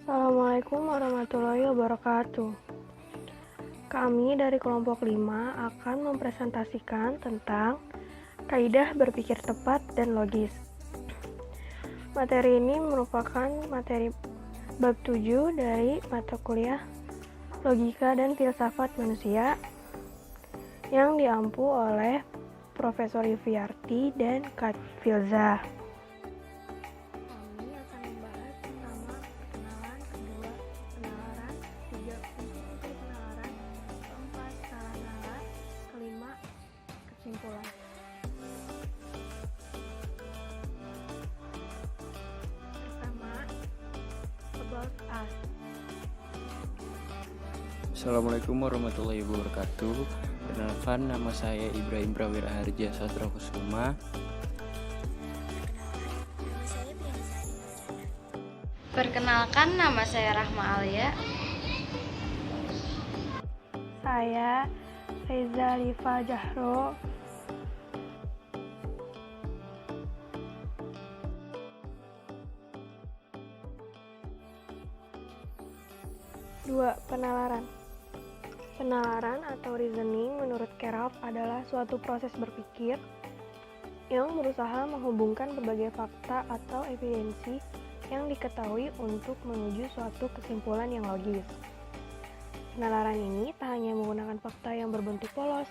Assalamualaikum warahmatullahi wabarakatuh. Kami dari kelompok 5 akan mempresentasikan tentang kaidah berpikir tepat dan logis. Materi ini merupakan materi bab 7 dari mata kuliah Logika dan Filsafat Manusia yang diampu oleh Profesor Yufiyarti dan Kak Filza. Kami akan membahas pertama perkenalan, kedua penalaran, tiga unsur penalaran, keempat cara nalar, kelima kesimpulan. Pertama, about us. Assalamualaikum warahmatullahi wabarakatuh. Perkenalkan, nama saya Ibrahim Prawira Harja Sastra Kusuma. Perkenalkan, nama saya Rahma Alia. Saya Reza Liva Jahro. Dua, penalaran. Penalaran atau reasoning menurut Kerov adalah suatu proses berpikir yang berusaha menghubungkan berbagai fakta atau evidensi yang diketahui untuk menuju suatu kesimpulan yang logis. Penalaran ini tak hanya menggunakan fakta yang berbentuk polos,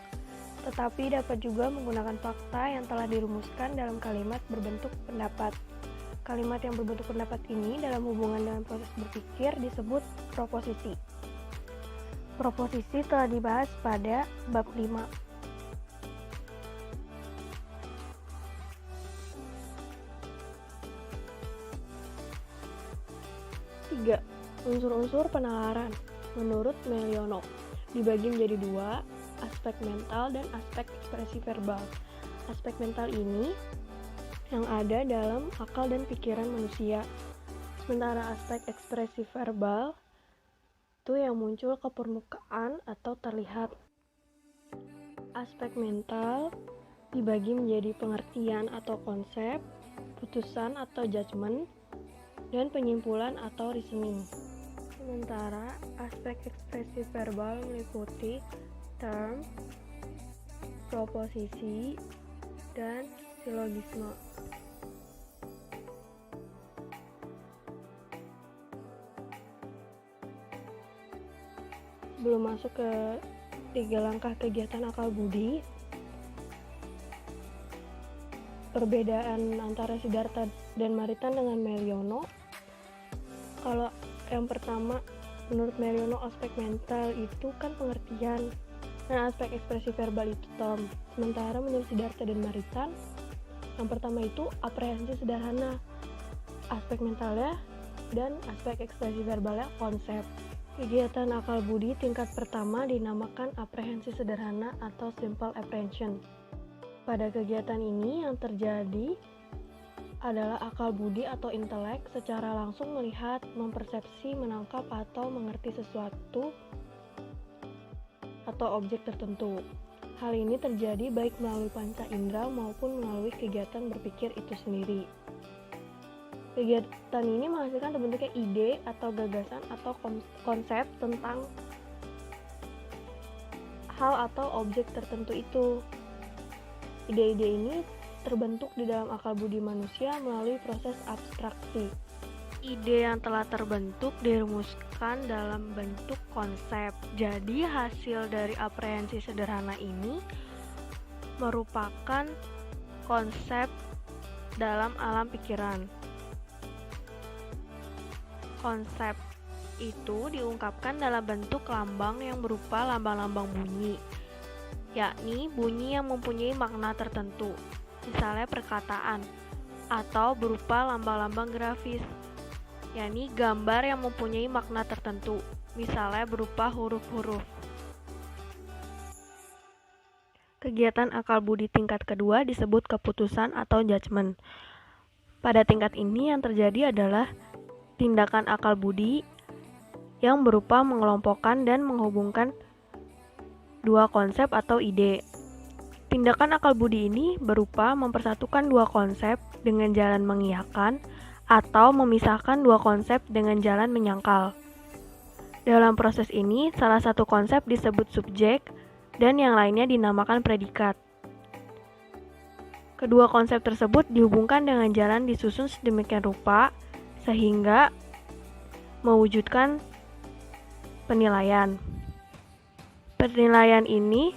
tetapi dapat juga menggunakan fakta yang telah dirumuskan dalam kalimat berbentuk pendapat. Kalimat yang berbentuk pendapat ini dalam hubungan dengan proses berpikir disebut proposisi. Proposisi telah dibahas pada bab 5. Tiga, unsur-unsur penalaran menurut Melionov dibagi menjadi dua, aspek mental dan aspek ekspresi verbal. Aspek mental ini yang ada dalam akal dan pikiran manusia, sementara aspek ekspresi verbal itu yang muncul ke permukaan atau terlihat. Aspek mental dibagi menjadi pengertian atau konsep, putusan atau judgement, dan penyimpulan atau reasoning. Sementara aspek ekspresi verbal meliputi term, proposisi, dan silogisme. Sebelum masuk ke 3 langkah kegiatan akal budi, perbedaan antara Siddhartha dan Maritan dengan Melionov. Kalau yang pertama, menurut Melionov aspek mental itu kan pengertian, dan aspek ekspresi verbal itu term. Sementara menurut Siddhartha dan Maritan, yang pertama itu aprehensi sederhana, aspek mentalnya, dan aspek ekspresi verbalnya konsep. Kegiatan akal budi tingkat pertama dinamakan aprehensi sederhana atau simple apprehension. Pada kegiatan ini yang terjadi adalah akal budi atau intelek secara langsung melihat, mempersepsi, menangkap, atau mengerti sesuatu atau objek tertentu. Hal ini terjadi baik melalui panca indera maupun melalui kegiatan berpikir itu sendiri. Kegiatan ini menghasilkan terbentuknya ide atau gagasan atau konsep tentang hal atau objek tertentu itu. Ide-ide ini terbentuk di dalam akal budi manusia melalui proses abstraksi. Ide yang telah terbentuk dirumuskan dalam bentuk konsep. Jadi hasil dari aprehensi sederhana ini merupakan konsep dalam alam pikiran. Konsep itu diungkapkan dalam bentuk lambang yang berupa lambang-lambang bunyi, yakni bunyi yang mempunyai makna tertentu, misalnya perkataan, atau berupa lambang-lambang grafis, yakni gambar yang mempunyai makna tertentu, misalnya berupa huruf-huruf. Kegiatan akal budi tingkat kedua disebut keputusan atau judgement. Pada tingkat ini yang terjadi adalah tindakan akal budi yang berupa mengelompokkan dan menghubungkan dua konsep atau ide. Tindakan akal budi ini berupa mempersatukan dua konsep dengan jalan mengiyakan atau memisahkan dua konsep dengan jalan menyangkal. Dalam proses ini, salah satu konsep disebut subjek dan yang lainnya dinamakan predikat. Kedua konsep tersebut dihubungkan dengan jalan disusun sedemikian rupa sehingga mewujudkan penilaian. Penilaian ini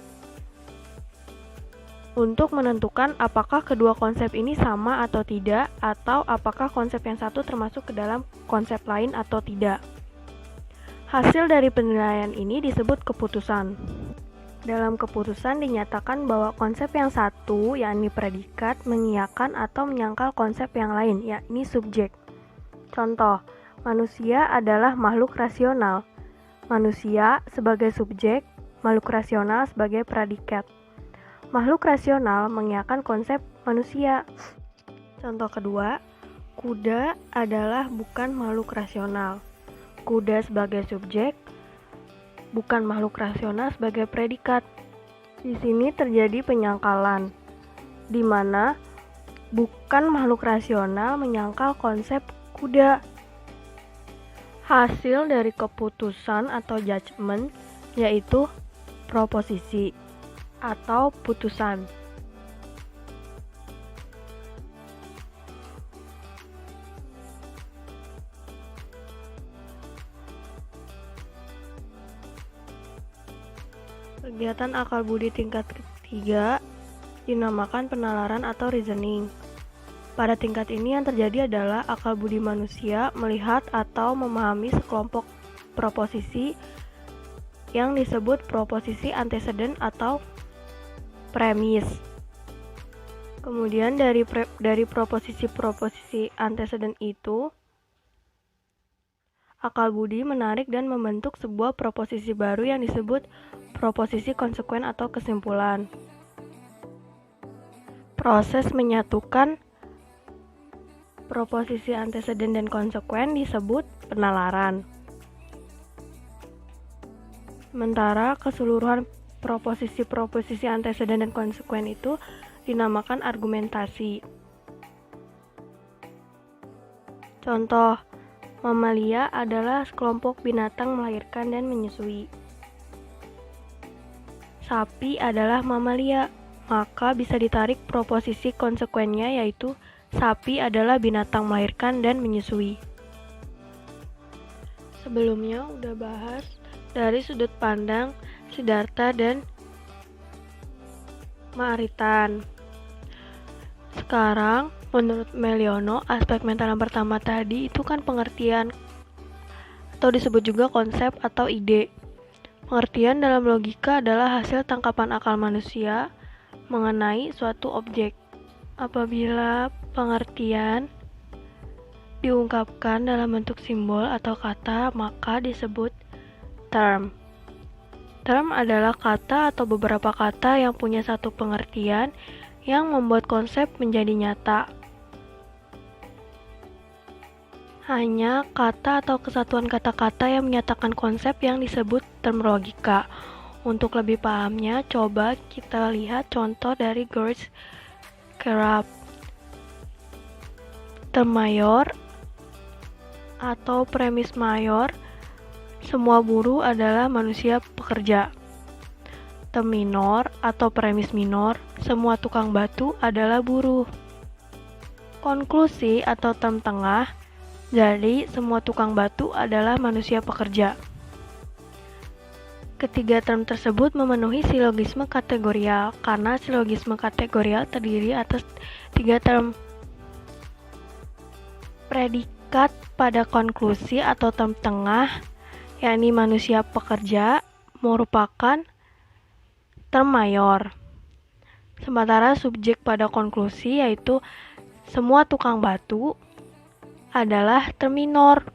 untuk menentukan apakah kedua konsep ini sama atau tidak, atau apakah konsep yang satu termasuk ke dalam konsep lain atau tidak. Hasil dari penilaian ini disebut keputusan. Dalam keputusan dinyatakan bahwa konsep yang satu, yakni predikat, mengiyakan atau menyangkal konsep yang lain, yakni subjek. Contoh, manusia adalah makhluk rasional. Manusia sebagai subjek, makhluk rasional sebagai predikat. Makhluk rasional mengiyakan konsep manusia. Contoh kedua, kuda adalah bukan makhluk rasional. Kuda sebagai subjek, bukan makhluk rasional sebagai predikat. Di sini terjadi penyangkalan, di mana bukan makhluk rasional menyangkal konsep kuda. Hasil dari keputusan atau judgement yaitu proposisi atau putusan. Kegiatan akal budi tingkat ketiga dinamakan penalaran atau reasoning. Pada tingkat ini yang terjadi adalah akal budi manusia melihat atau memahami sekelompok proposisi yang disebut proposisi antecedent atau premis. Kemudian dari proposisi antecedent itu, akal budi menarik dan membentuk sebuah proposisi baru yang disebut proposisi konsekuen atau kesimpulan. Proses menyatukan proposisi antecedent dan konsekuen disebut penalaran. Sementara keseluruhan proposisi antecedent dan konsekuen itu dinamakan argumentasi. Contoh, mamalia adalah sekelompok binatang melahirkan dan menyusui. Sapi adalah mamalia, maka bisa ditarik proposisi konsekuennya yaitu sapi adalah binatang melahirkan dan menyusui. Sebelumnya udah bahas dari sudut pandang Siddhartha dan Maritan. Sekarang, menurut Meliono, aspek mental yang pertama tadi itu kan pengertian atau disebut juga konsep atau ide. Pengertian dalam logika adalah hasil tangkapan akal manusia mengenai suatu objek. Apabila pengertian diungkapkan dalam bentuk simbol atau kata, maka disebut term. Term adalah kata atau beberapa kata yang punya satu pengertian yang membuat konsep menjadi nyata. Hanya kata atau kesatuan kata-kata yang menyatakan konsep yang disebut term logika. Untuk lebih pahamnya, coba kita lihat contoh dari George Crabbe. Term mayor atau premis mayor, semua buruh adalah manusia pekerja. Term minor atau premis minor, semua tukang batu adalah buruh. Konklusi atau term tengah, jadi semua tukang batu adalah manusia pekerja. Ketiga term tersebut memenuhi silogisme kategorial, karena silogisme kategorial terdiri atas 3 term. Predikat pada konklusi atau term tengah, yakni manusia pekerja, merupakan term mayor. Sementara subjek pada konklusi, yaitu semua tukang batu, adalah term minor.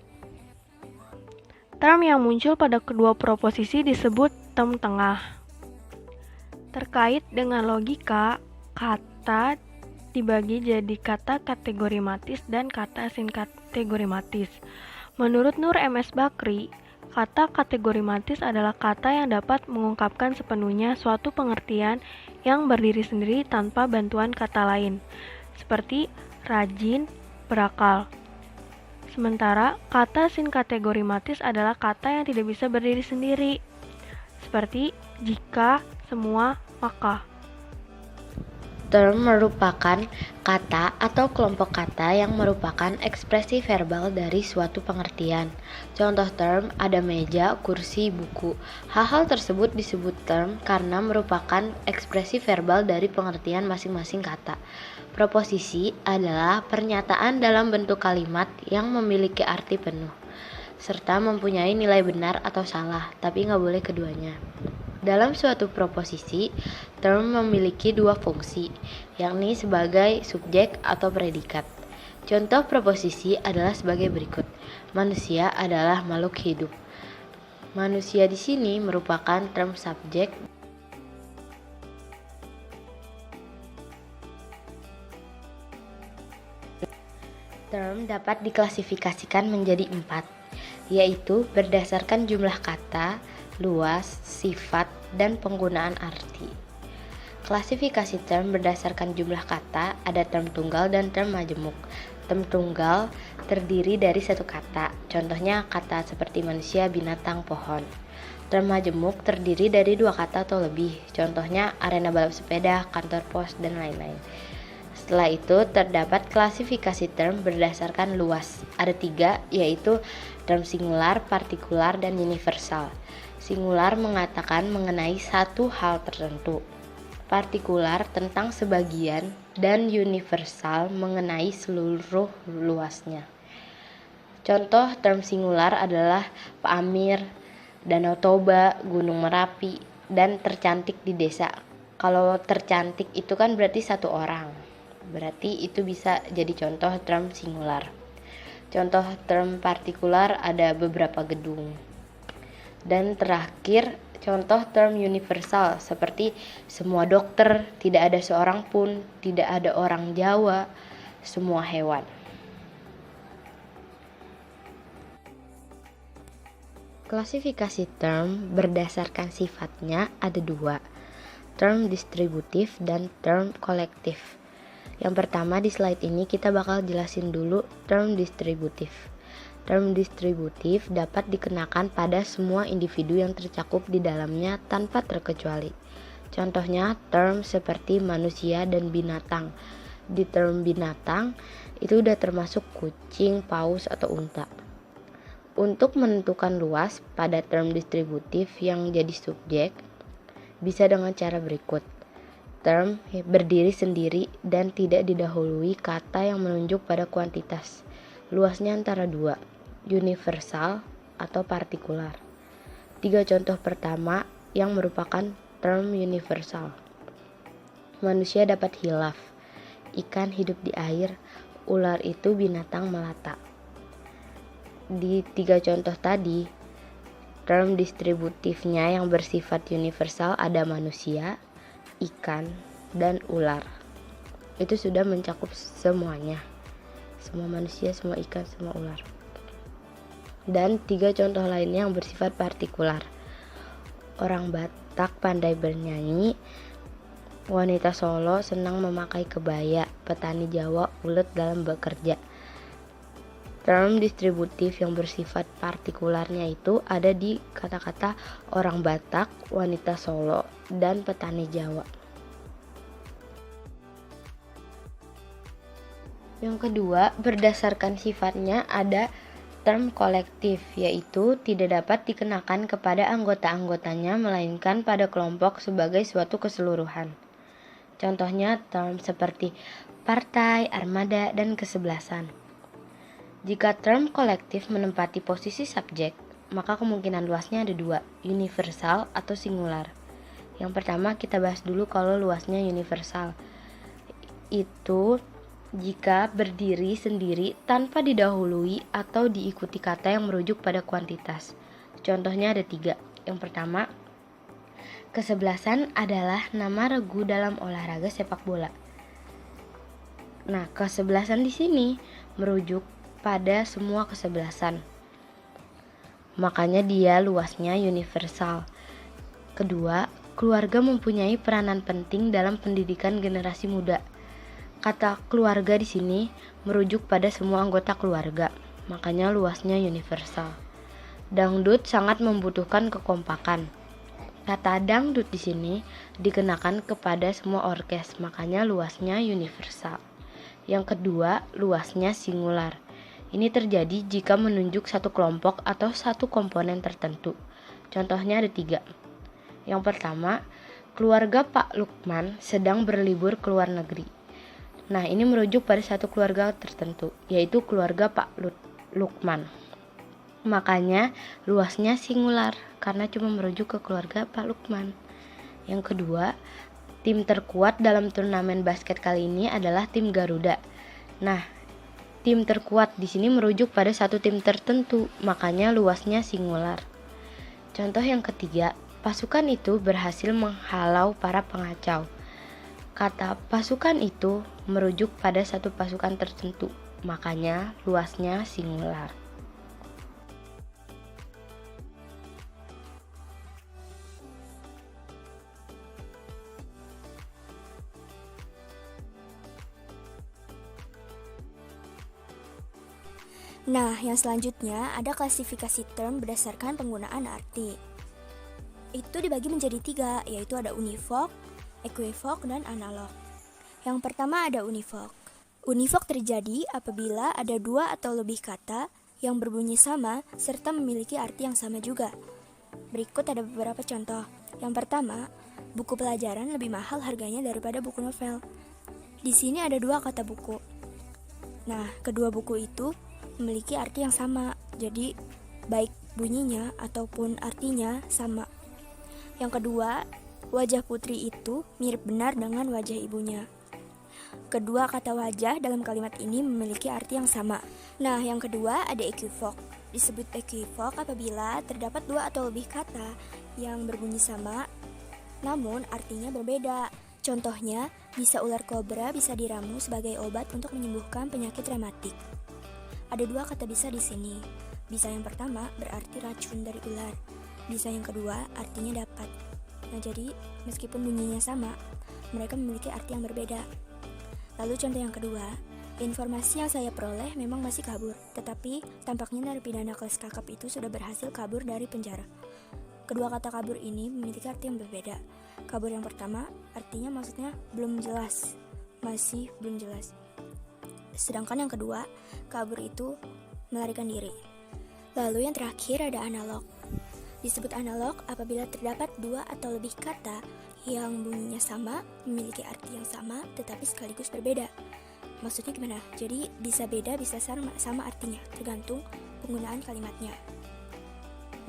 Term yang muncul pada kedua proposisi disebut term tengah. Terkait dengan logika, kata dibagi jadi kata kategorimatis dan kata sinkategorimatis. Menurut Nur M.S. Bakri, kata kategorimatis adalah kata yang dapat mengungkapkan sepenuhnya suatu pengertian yang berdiri sendiri tanpa bantuan kata lain, seperti rajin, berakal. Sementara kata sin kategorimatis adalah kata yang tidak bisa berdiri sendiri, seperti jika, semua, maka. Term merupakan kata atau kelompok kata yang merupakan ekspresi verbal dari suatu pengertian. Contoh term ada meja, kursi, buku. Hal-hal tersebut disebut term karena merupakan ekspresi verbal dari pengertian masing-masing kata. Proposisi adalah pernyataan dalam bentuk kalimat yang memiliki arti penuh, serta mempunyai nilai benar atau salah, tapi nggak boleh keduanya. Dalam suatu proposisi, term memiliki dua fungsi, yakni sebagai subjek atau predikat. Contoh proposisi adalah sebagai berikut. Manusia adalah makhluk hidup. Manusia di sini merupakan term subjek. Term dapat diklasifikasikan menjadi 4, yaitu berdasarkan jumlah kata, luas, sifat, dan penggunaan arti. Klasifikasi term berdasarkan jumlah kata ada term tunggal dan term majemuk. Term tunggal terdiri dari satu kata, contohnya kata seperti manusia, binatang, pohon. Term majemuk terdiri dari dua kata atau lebih, contohnya arena balap sepeda, kantor pos, dan lain-lain. Setelah itu terdapat klasifikasi term berdasarkan luas. Ada 3, yaitu term singular, partikular, dan universal. Singular mengatakan mengenai satu hal tertentu, partikular tentang sebagian, dan universal mengenai seluruh luasnya. Contoh term singular adalah Pak Amir, Danau Toba, Gunung Merapi, dan tercantik di desa. Kalau tercantik itu kan berarti satu orang, berarti itu bisa jadi contoh term singular. Contoh term partikular ada beberapa gedung. Dan terakhir, contoh term universal seperti semua dokter, tidak ada seorang pun, tidak ada orang Jawa, semua hewan. Klasifikasi term berdasarkan sifatnya ada 2, term distributif dan term kolektif. Yang pertama di slide ini kita bakal jelasin dulu term distributif. Term distributif dapat dikenakan pada semua individu yang tercakup di dalamnya tanpa terkecuali. Contohnya term seperti manusia dan binatang. Di term binatang itu udah termasuk kucing, paus, atau unta. Untuk menentukan luas pada term distributif yang jadi subjek bisa dengan cara berikut. Term berdiri sendiri dan tidak didahului kata yang menunjuk pada kuantitas. Luasnya antara 2, universal atau partikular. 3 contoh pertama yang merupakan term universal. Manusia dapat hilaf, ikan hidup di air, ular itu binatang melata. Di 3 contoh tadi, term distributifnya yang bersifat universal ada manusia, ikan, dan ular. Itu sudah mencakup semuanya. Semua manusia, semua ikan, semua ular. Dan 3 contoh lainnya yang bersifat partikular. Orang Batak pandai bernyanyi, wanita Solo senang memakai kebaya, petani Jawa ulet dalam bekerja. Term distributif yang bersifat partikularnya itu ada di kata-kata orang Batak, wanita Solo, dan petani Jawa. Yang kedua, berdasarkan sifatnya ada term kolektif, yaitu tidak dapat dikenakan kepada anggota-anggotanya melainkan pada kelompok sebagai suatu keseluruhan. Contohnya term seperti partai, armada, dan kesebelasan. Jika term kolektif menempati posisi subjek, maka kemungkinan luasnya ada 2, universal atau singular. Yang pertama kita bahas dulu kalau luasnya universal. Itu jika berdiri sendiri tanpa didahului atau diikuti kata yang merujuk pada kuantitas. Contohnya ada 3. Yang pertama, kesebelasan adalah nama regu dalam olahraga sepak bola. Nah, kesebelasan di sini merujuk pada semua kesebelasan. Makanya dia luasnya universal. Kedua, keluarga mempunyai peranan penting dalam pendidikan generasi muda. Kata keluarga di sini merujuk pada semua anggota keluarga. makanya luasnya universal. Dangdut sangat membutuhkan kekompakan. Kata dangdut di sini dikenakan kepada semua orkes, makanya luasnya universal. Yang kedua, luasnya singular. Ini terjadi jika menunjuk satu kelompok atau satu komponen tertentu. Contohnya ada 3. Yang pertama, keluarga Pak Lukman sedang berlibur ke luar negeri. Nah, ini merujuk pada satu keluarga tertentu, yaitu keluarga Pak Lukman. Makanya luasnya singular karena cuma merujuk ke keluarga Pak Lukman. Yang kedua, tim terkuat dalam turnamen basket kali ini adalah tim Garuda. Nah, tim terkuat di sini merujuk pada satu tim tertentu, makanya luasnya singular. Contoh yang ketiga, pasukan itu berhasil menghalau para pengacau. Kata pasukan itu merujuk pada satu pasukan tertentu, makanya luasnya singular. Nah, yang selanjutnya ada klasifikasi term berdasarkan penggunaan arti. Itu dibagi menjadi 3, yaitu ada univok, equivok, dan analog. Yang pertama ada univok. Univok terjadi apabila ada 2 atau lebih kata yang berbunyi sama serta memiliki arti yang sama juga. Berikut ada beberapa contoh. Yang pertama, buku pelajaran lebih mahal harganya daripada buku novel. Di sini ada 2 kata buku. Nah, kedua buku itu memiliki arti yang sama, jadi baik bunyinya ataupun artinya sama. Yang kedua, wajah putri itu mirip benar dengan wajah ibunya. Kedua kata wajah dalam kalimat ini memiliki arti yang sama. Nah, yang kedua ada equivok. Disebut equivok apabila terdapat 2 atau lebih kata yang berbunyi sama, namun artinya berbeda. Contohnya, bisa ular kobra bisa diramu sebagai obat untuk menyembuhkan penyakit rematik. Ada 2 kata bisa di sini. Bisa yang pertama berarti racun dari ular. Bisa yang kedua artinya dapat. Nah, jadi meskipun bunyinya sama, mereka memiliki arti yang berbeda. Lalu contoh yang kedua, informasi yang saya peroleh memang masih kabur, tetapi tampaknya narapidana kelas kakap itu sudah berhasil kabur dari penjara. Kedua kata kabur ini memiliki arti yang berbeda. Kabur yang pertama artinya maksudnya belum jelas, masih belum jelas. Sedangkan yang kedua, kabur itu melarikan diri. Lalu yang terakhir ada analog. Disebut analog apabila terdapat 2 atau lebih kata yang bunyinya sama, memiliki arti yang sama, tetapi sekaligus berbeda. Maksudnya gimana? Jadi bisa beda, bisa sama artinya, tergantung penggunaan kalimatnya.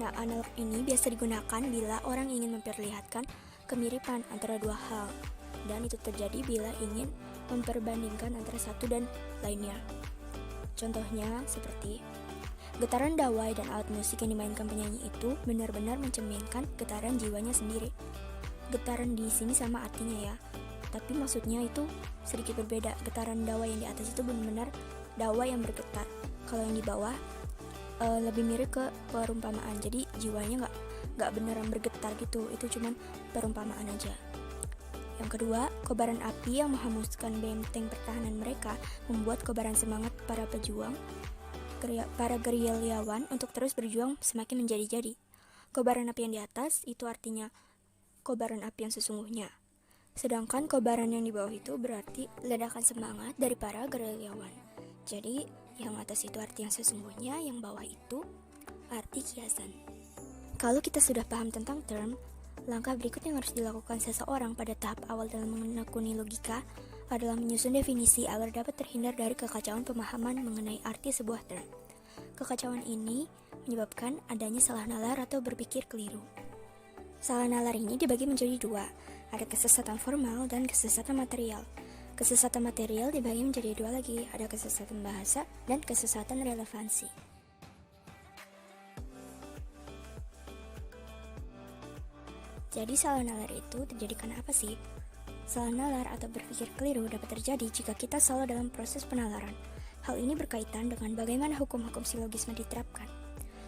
Nah, analog ini biasa digunakan bila orang ingin memperlihatkan kemiripan antara 2 hal. Dan itu terjadi bila ingin memperbandingkan antara satu dan lainnya. Contohnya seperti getaran dawai dan alat musik yang dimainkan penyanyi itu benar-benar mencerminkan getaran jiwanya sendiri. Getaran di sini sama artinya ya, tapi maksudnya itu sedikit berbeda. Getaran dawai yang di atas itu benar-benar dawai yang bergetar. Kalau yang di bawah lebih mirip ke perumpamaan. Jadi jiwanya nggak beneran bergetar gitu. Itu cuman perumpamaan aja. Yang kedua, kobaran api yang menghanguskan benteng pertahanan mereka membuat kobaran semangat para pejuang, para gerilyawan untuk terus berjuang semakin menjadi-jadi. Kobaran api yang di atas itu artinya kobaran api yang sesungguhnya. Sedangkan kobaran yang di bawah itu berarti ledakan semangat dari para gerilyawan. Jadi, yang atas itu arti yang sesungguhnya, yang bawah itu arti kiasan. Kalau kita sudah paham tentang term, langkah berikut yang harus dilakukan seseorang pada tahap awal dalam menekuni logika adalah menyusun definisi agar dapat terhindar dari kekacauan pemahaman mengenai arti sebuah term. Kekacauan ini menyebabkan adanya salah nalar atau berpikir keliru. Salah nalar ini dibagi menjadi 2, ada kesesatan formal dan kesesatan material. Kesesatan material dibagi menjadi 2 lagi, ada kesesatan bahasa dan kesesatan relevansi. Jadi salah nalar itu terjadi karena apa sih? Salah nalar atau berpikir keliru dapat terjadi jika kita salah dalam proses penalaran. Hal ini berkaitan dengan bagaimana hukum-hukum silogisme diterapkan.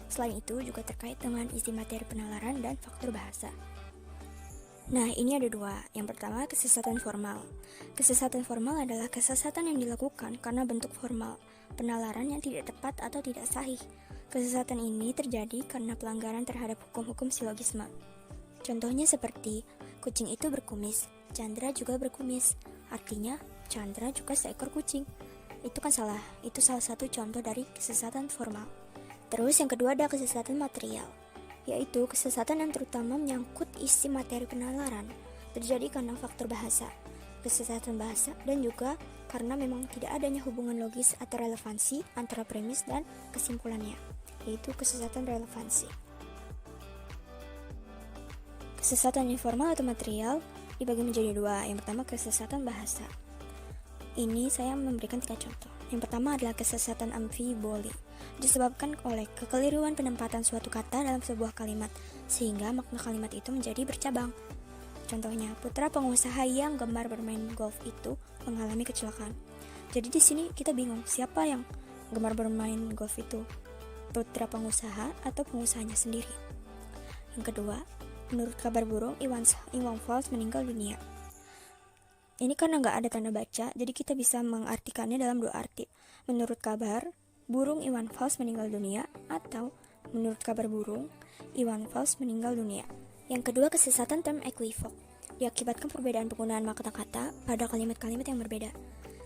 Selain itu juga terkait dengan isi materi penalaran dan faktor bahasa. Nah, ini ada 2. Yang pertama, kesesatan formal. Kesesatan formal adalah kesesatan yang dilakukan karena bentuk formal. penalaran yang tidak tepat atau tidak sahih. Kesesatan ini terjadi karena pelanggaran terhadap hukum-hukum silogisme. Contohnya seperti, kucing itu berkumis, Chandra juga berkumis. Artinya, Chandra juga seekor kucing. Itu kan salah, itu salah satu contoh dari kesesatan formal. Terus yang kedua ada kesesatan material, yaitu kesesatan yang terutama menyangkut isi materi penalaran, terjadi karena faktor bahasa, kesesatan bahasa, dan juga karena memang tidak adanya hubungan logis atau relevansi antara premis dan kesimpulannya, yaitu kesesatan relevansi. Kesesatan informal atau material dibagi menjadi dua. Yang pertama kesesatan bahasa. Ini saya memberikan 3 contoh. Yang pertama adalah kesesatan amfiboli, disebabkan oleh kekeliruan penempatan suatu kata dalam sebuah kalimat, sehingga makna kalimat itu menjadi bercabang. Contohnya, putra pengusaha yang gemar bermain golf itu mengalami kecelakaan. Jadi di sini kita bingung, siapa yang gemar bermain golf itu? Putra pengusaha atau pengusahanya sendiri? Yang kedua, menurut kabar burung, Iwan Fals meninggal dunia. Ini karena nggak ada tanda baca, jadi kita bisa mengartikannya dalam 2 arti. Menurut kabar burung, Iwan Fals meninggal dunia, atau menurut kabar burung, Iwan Fals meninggal dunia. Yang kedua, kesesatan term equivoque, diakibatkan perbedaan penggunaan makna kata pada kalimat-kalimat yang berbeda.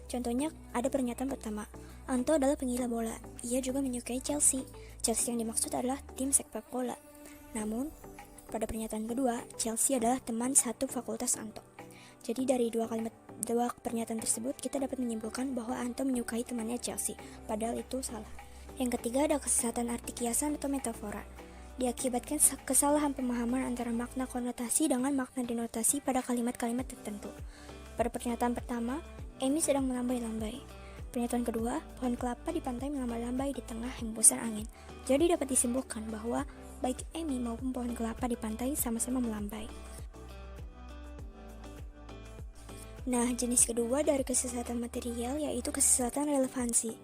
Contohnya, ada pernyataan pertama, Anto adalah penggila bola, ia juga menyukai Chelsea. Chelsea yang dimaksud adalah tim sepak bola. Namun, pada pernyataan kedua, Chelsea adalah teman satu fakultas Anto. Jadi dari dua pernyataan tersebut kita dapat menyimpulkan bahwa Anto menyukai temannya Chelsea, padahal itu salah. Yang ketiga ada kesesatan arti kiasan atau metafora, diakibatkan kesalahan pemahaman antara makna konotasi dengan makna denotasi pada kalimat-kalimat tertentu. Pada pernyataan pertama, Amy sedang melambai-lambai. Pernyataan kedua, pohon kelapa di pantai melambai-lambai di tengah hembusan angin. Jadi dapat disimpulkan bahwa baik Amy maupun pohon kelapa di pantai sama-sama melambai. Nah, jenis kedua dari kesesatan material yaitu kesesatan relevansi.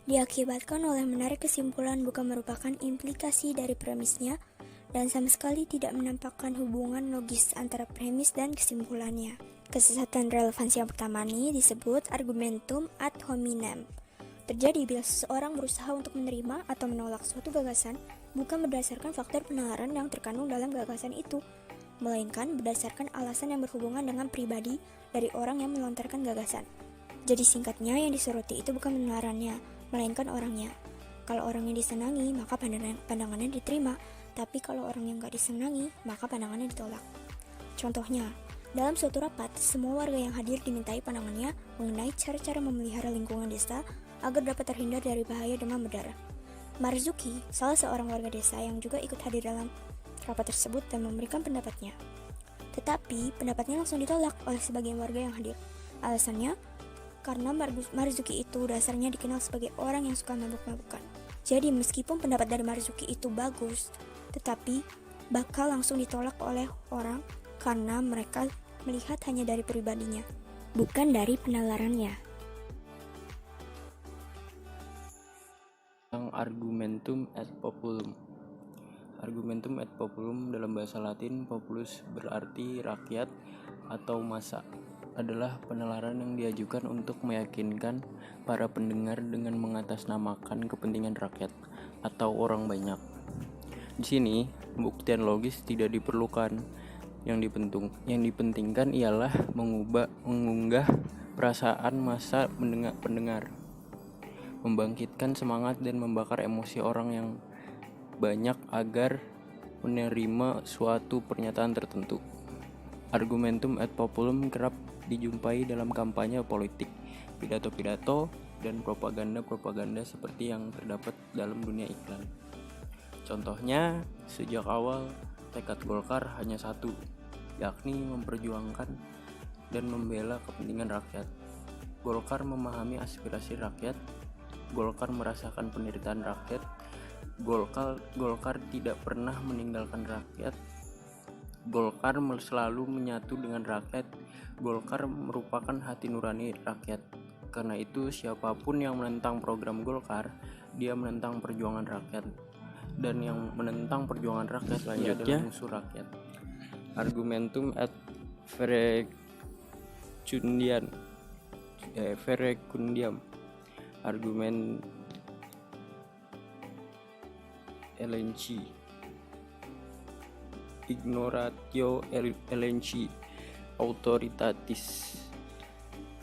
Diakibatkan oleh menarik kesimpulan bukan merupakan implikasi dari premisnya dan sama sekali tidak menampakkan hubungan logis antara premis dan kesimpulannya. Kesesatan relevansi yang pertama ini disebut argumentum ad hominem. Terjadi bila seseorang berusaha untuk menerima atau menolak suatu gagasan bukan berdasarkan faktor penalaran yang terkandung dalam gagasan itu, melainkan berdasarkan alasan yang berhubungan dengan pribadi dari orang yang melontarkan gagasan. Jadi singkatnya, yang disoroti itu bukan penalarannya, melainkan orangnya. Kalau orangnya disenangi, maka pandangannya diterima, tapi kalau orang yang gak disenangi, maka pandangannya ditolak. Contohnya, dalam suatu rapat, semua warga yang hadir dimintai pandangannya mengenai cara-cara memelihara lingkungan desa agar dapat terhindar dari bahaya demam berdarah. Marzuki, salah seorang warga desa yang juga ikut hadir dalam rapat tersebut dan memberikan pendapatnya. Tetapi pendapatnya langsung ditolak oleh sebagian warga yang hadir. Alasannya, karena Marzuki itu dasarnya dikenal sebagai orang yang suka mabuk-mabukan. Jadi meskipun pendapat dari Marzuki itu bagus, tetapi bakal langsung ditolak oleh orang karena mereka melihat hanya dari pribadinya, bukan dari penalarannya. Argumentum ad populum. Argumentum ad populum dalam bahasa Latin populus berarti rakyat atau massa, adalah penalaran yang diajukan untuk meyakinkan para pendengar dengan mengatasnamakan kepentingan rakyat atau orang banyak. Di sini, pembuktian logis tidak diperlukan. Yang dipentingkan ialah mengunggah perasaan massa pendengar, membangkitkan semangat dan membakar emosi orang yang banyak agar menerima suatu pernyataan tertentu. Argumentum ad populum kerap dijumpai dalam kampanye politik, pidato-pidato, dan propaganda-propaganda seperti yang terdapat dalam dunia iklan. Contohnya, sejak awal tekad Golkar hanya satu, yakni memperjuangkan dan membela kepentingan rakyat. Golkar memahami aspirasi rakyat, Golkar merasakan penderitaan rakyat, Golkar tidak pernah meninggalkan rakyat, Golkar selalu menyatu dengan rakyat, Golkar merupakan hati nurani rakyat. Karena itu siapapun yang menentang program Golkar, dia menentang perjuangan rakyat. Dan yang menentang perjuangan rakyat dia adalah musuh rakyat. Argumentum ad verecundiam. argumen elenchi, ignoratio elenchi, autoritatis.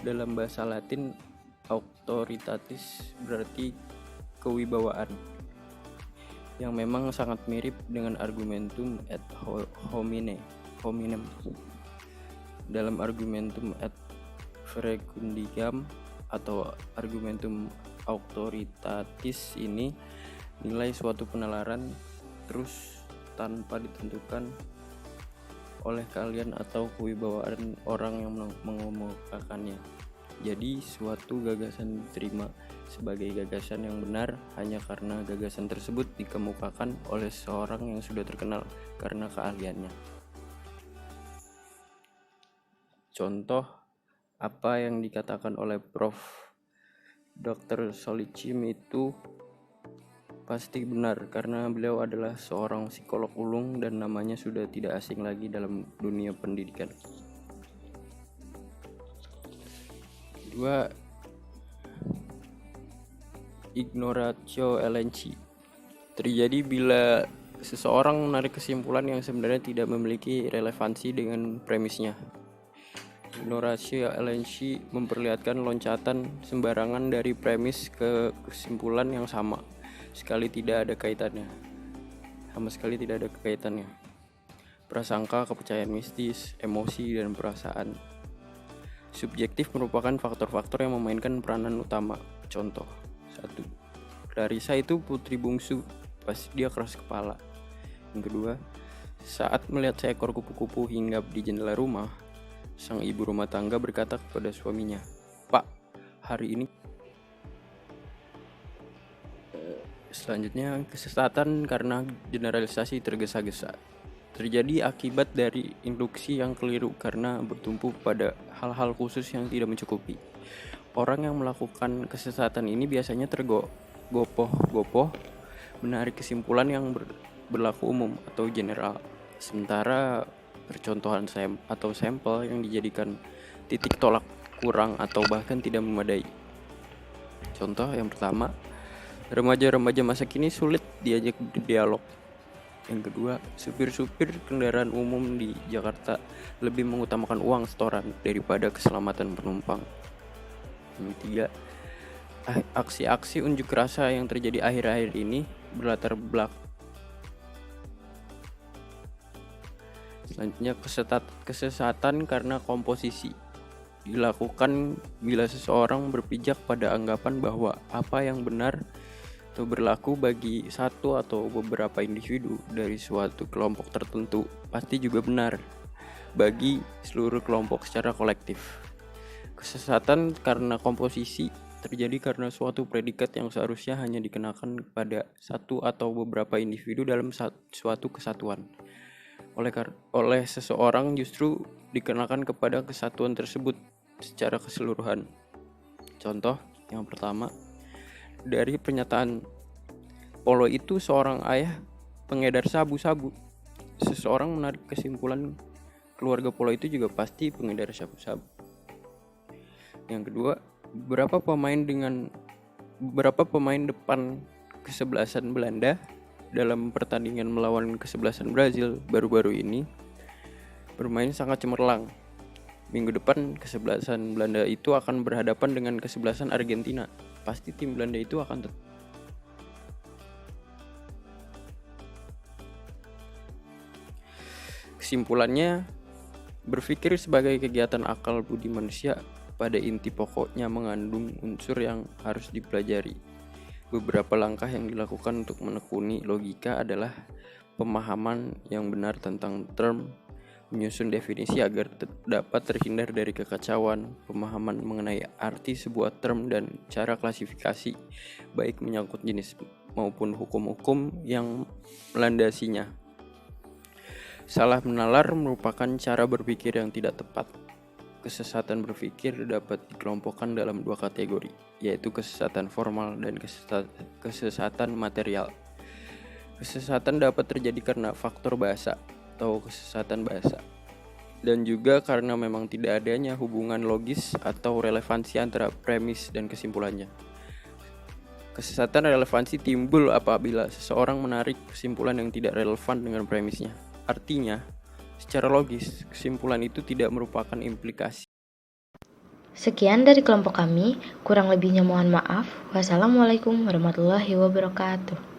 Dalam bahasa Latin, autoritatis berarti kewibawaan, yang memang sangat mirip dengan argumentum ad hominem. Dalam argumentum ad fecunditatem atau argumentum autoritatis ini, nilai suatu penalaran terus tanpa ditentukan oleh kalian atau kewibawaan orang yang mengemukakannya. Jadi suatu gagasan diterima sebagai gagasan yang benar hanya karena gagasan tersebut dikemukakan oleh seorang yang sudah terkenal karena keahliannya. Contoh apa yang dikatakan oleh Prof. Dr. Solicim itu pasti benar karena beliau adalah seorang psikolog ulung dan namanya sudah tidak asing lagi dalam dunia pendidikan. 2. Ignoratio elenchi. Terjadi bila seseorang menarik kesimpulan yang sebenarnya tidak memiliki relevansi dengan premisnya. Ignoratio elenchi memperlihatkan loncatan sembarangan dari premis ke kesimpulan yang sama sekali tidak ada kaitannya. Prasangka, kepercayaan mistis, emosi, dan perasaan subjektif merupakan faktor-faktor yang memainkan peranan utama. Contoh 1. Clarissa itu putri bungsu, pas dia keras kepala. Yang kedua, saat melihat seekor kupu-kupu hinggap di jendela rumah, sang ibu rumah tangga berkata kepada suaminya, "Pak, hari ini..." Selanjutnya, kesesatan karena generalisasi tergesa-gesa. Terjadi akibat dari induksi yang keliru karena bertumpu pada hal-hal khusus yang tidak mencukupi. Orang yang melakukan kesesatan ini biasanya tergopoh-gopoh menarik kesimpulan yang berlaku umum atau general, sementara percontohan atau sampel yang dijadikan titik tolak kurang atau bahkan tidak memadai. Contoh yang pertama, remaja-remaja masa kini sulit diajak berdialog. Yang kedua, supir-supir kendaraan umum di Jakarta lebih mengutamakan uang setoran daripada keselamatan penumpang. Yang ketiga, aksi-aksi unjuk rasa yang terjadi akhir-akhir ini berlatar belakang. Selanjutnya, kesesatan karena komposisi dilakukan bila seseorang berpijak pada anggapan bahwa apa yang benar atau berlaku bagi satu atau beberapa individu dari suatu kelompok tertentu pasti juga benar bagi seluruh kelompok secara kolektif. Kesesatan karena komposisi terjadi karena suatu predikat yang seharusnya hanya dikenakan kepada satu atau beberapa individu dalam suatu kesatuan. Oleh seseorang justru dikenakan kepada kesatuan tersebut secara keseluruhan. Contoh yang pertama, dari pernyataan Polo itu seorang ayah pengedar sabu-sabu. Seseorang menarik kesimpulan keluarga Polo itu juga pasti pengedar sabu-sabu. Yang kedua, beberapa pemain depan kesebelasan Belanda dalam pertandingan melawan kesebelasan Brazil baru-baru ini bermain sangat cemerlang. Minggu depan kesebelasan Belanda itu akan berhadapan dengan kesebelasan Argentina. Pasti tim Belanda itu akan Kesimpulannya, berpikir sebagai kegiatan akal budi manusia pada inti pokoknya mengandung unsur yang harus dipelajari. Beberapa langkah yang dilakukan untuk menekuni logika adalah pemahaman yang benar tentang term, menyusun definisi agar dapat terhindar dari kekacauan, pemahaman mengenai arti sebuah term dan cara klasifikasi, baik menyangkut jenis maupun hukum-hukum yang melandasinya. Salah menalar merupakan cara berpikir yang tidak tepat. Kesesatan berpikir dapat dikelompokkan dalam dua kategori, yaitu kesesatan formal dan kesesatan material. Kesesatan dapat terjadi karena faktor bahasa atau kesesatan bahasa, dan juga karena memang tidak adanya hubungan logis atau relevansi antara premis dan kesimpulannya. Kesesatan relevansi timbul apabila seseorang menarik kesimpulan yang tidak relevan dengan premisnya. Artinya, secara logis, kesimpulan itu tidak merupakan implikasi. Sekian dari kelompok kami, kurang lebihnya mohon maaf. Wassalamualaikum warahmatullahi wabarakatuh.